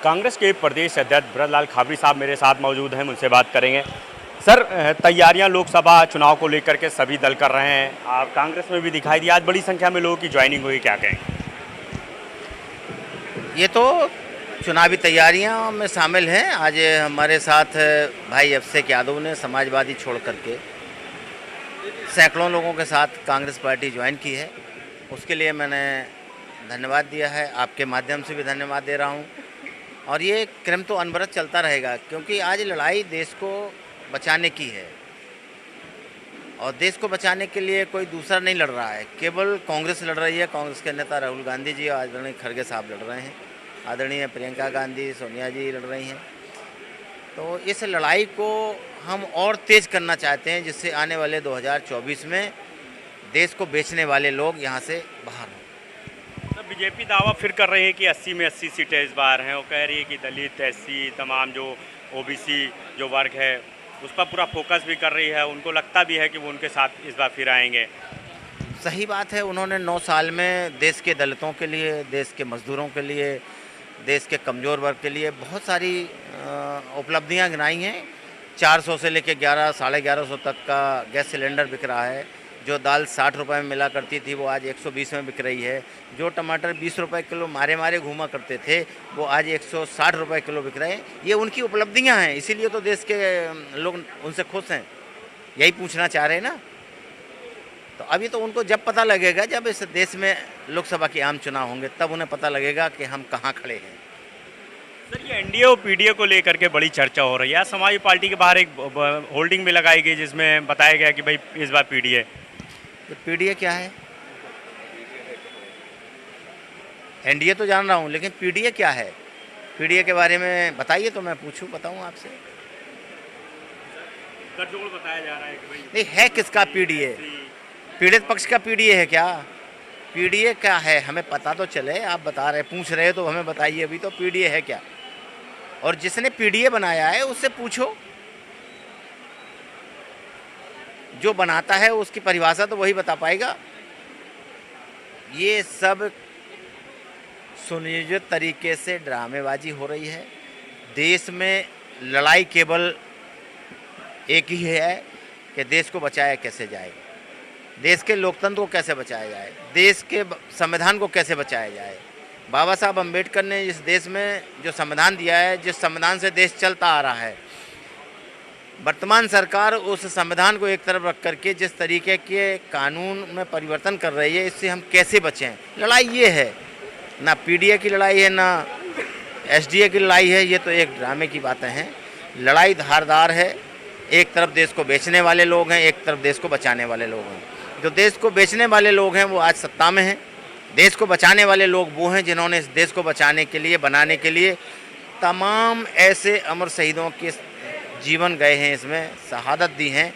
कांग्रेस के प्रदेश अध्यक्ष ब्रजलाल खाबरी साहब मेरे साथ मौजूद हैं, उनसे बात करेंगे। सर, तैयारियां लोकसभा चुनाव को लेकर के सभी दल कर रहे हैं। आप कांग्रेस में भी दिखाई दिया, आज बड़ी संख्या में लोगों की ज्वाइनिंग हुई, क्या कहें? ये तो चुनावी तैयारियां में शामिल हैं। आज हमारे साथ भाई अभिषेक यादव ने समाजवादी छोड़ करके सैकड़ों लोगों के साथ कांग्रेस पार्टी ज्वाइन की है। उसके लिए मैंने धन्यवाद दिया है, आपके माध्यम से भी धन्यवाद दे रहा हूं। और ये क्रम तो अनवरत चलता रहेगा, क्योंकि आज लड़ाई देश को बचाने की है और देश को बचाने के लिए कोई दूसरा नहीं लड़ रहा है, केवल कांग्रेस लड़ रही है। कांग्रेस के नेता राहुल गांधी जी और आदरणीय खड़गे साहब लड़ रहे हैं, आदरणीय प्रियंका गांधी, सोनिया जी लड़ रही हैं। तो इस लड़ाई को हम और तेज़ करना चाहते हैं, जिससे आने वाले 2024 में देश को बेचने वाले लोग यहाँ से बाहर हों। बीजेपी दावा फिर कर रही है कि 80 में 80 सीटें इस बार हैं। वो कह रही है कि दलित, एससी, तमाम जो ओबीसी जो वर्ग है उस पर पूरा फोकस भी कर रही है। उनको लगता भी है कि वो उनके साथ इस बार फिर आएंगे। सही बात है, उन्होंने 9 साल में देश के दलितों के लिए, देश के मजदूरों के लिए, देश के कमज़ोर वर्ग के लिए बहुत सारी उपलब्धियां गिनाई हैं। 400 से लेकर 1100-1150 तक का गैस सिलेंडर बिक रहा है। जो दाल 60 रुपये में मिला करती थी वो आज 120 में बिक रही है। जो टमाटर 20 रुपये किलो मारे घूमा करते थे वो आज 160 रुपये किलो बिक रहे हैं। ये उनकी उपलब्धियां हैं, इसीलिए तो देश के लोग उनसे खुश हैं। यही पूछना चाह रहे हैं ना। तो अभी तो उनको जब पता लगेगा, जब इस देश में लोकसभा के आम चुनाव होंगे, तब उन्हें पता लगेगा कि हम कहाँ खड़े हैं। सर, ये एनडीए और पीडीए को लेकर के बड़ी चर्चा हो रही है। समाजवादी पार्टी के बाहर एक होल्डिंग भी लगाई गई जिसमें बताया गया कि भाई इस बार पीडीए। तो पीडीए क्या है? एनडीए तो जान रहा हूँ, लेकिन पीडीए क्या है? पीडीए के बारे में बताइए तो मैं बताऊँ आपसे। गठजोड़ बताया जा रहा है कि भाई नहीं है किसका पीडीए? पीड़ित पक्ष का पीडीए है क्या? पीडीए क्या है हमें पता तो चले। आप बता रहे, पूछ रहे तो हमें बताइए अभी तो पीडीए है क्या। और जिसने पीडीए बनाया है उससे पूछो। जो बनाता है उसकी परिभाषा तो वही बता पाएगा। ये सब सुनियोजित तरीके से ड्रामेबाजी हो रही है। देश में लड़ाई केवल एक ही है कि देश को बचाया कैसे जाए, देश के लोकतंत्र को कैसे बचाया जाए, देश के संविधान को कैसे बचाया जाए। बाबा साहब अम्बेडकर ने इस देश में जो संविधान दिया है, जिस संविधान से देश चलता आ रहा है, वर्तमान सरकार उस संविधान को एक तरफ रख करके जिस तरीके के कानून में परिवर्तन कर रही है, इससे हम कैसे बचें। लड़ाई ये है, ना पीडीए की लड़ाई है ना एसडीए की लड़ाई है। ये तो एक ड्रामे की बातें हैं। लड़ाई धारदार है। एक तरफ देश को बेचने वाले लोग हैं, एक तरफ देश को बचाने वाले लोग हैं। जो देश को बेचने वाले लोग हैं वो आज सत्ता में हैं। देश को बचाने वाले लोग वो हैं जिन्होंने इस देश को बचाने के लिए, बनाने के लिए तमाम ऐसे अमर शहीदों के जीवन गए हैं, इसमें शहादत दी हैं।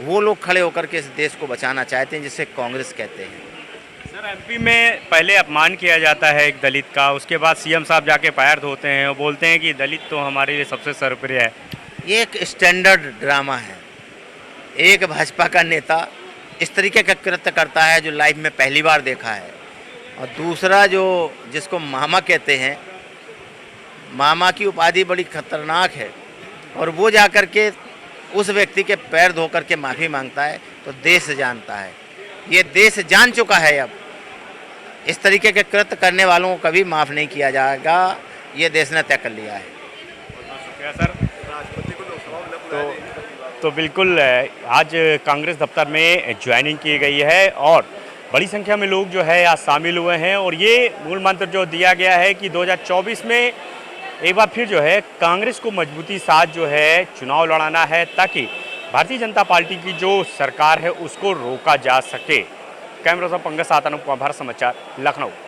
वो लोग खड़े होकर के इस देश को बचाना चाहते हैं, जिसे कांग्रेस कहते हैं। सर, एमपी में पहले अपमान किया जाता है एक दलित का, उसके बाद सीएम साहब जाके पैर धोते हैं और बोलते हैं कि दलित तो हमारे लिए सबसे सर्वप्रिय है। ये एक स्टैंडर्ड ड्रामा है। एक भाजपा का नेता इस तरीके का कृत्य करता है जो लाइफ में पहली बार देखा है। और दूसरा जो जिसको मामा कहते हैं, मामा की उपाधि बड़ी खतरनाक है, और वो जा कर के उस व्यक्ति के पैर धो कर के माफ़ी मांगता है, तो देश जानता है। ये देश जान चुका है। अब इस तरीके के कृत्य करने वालों को कभी माफ़ नहीं किया जाएगा, ये देश ने तय कर लिया है। शुक्रिया सर। तो बिल्कुल आज कांग्रेस दफ्तर में ज्वाइनिंग की गई है और बड़ी संख्या में लोग जो है आज शामिल हुए हैं। और ये मूल मंत्र जो दिया गया है कि 2024 में एक बार फिर जो है कांग्रेस को मजबूती साथ जो है चुनाव लड़ाना है, ताकि भारतीय जनता पार्टी की जो सरकार है उसको रोका जा सके। कैमरा से पंकज सातानु, भारत समाचार, लखनऊ।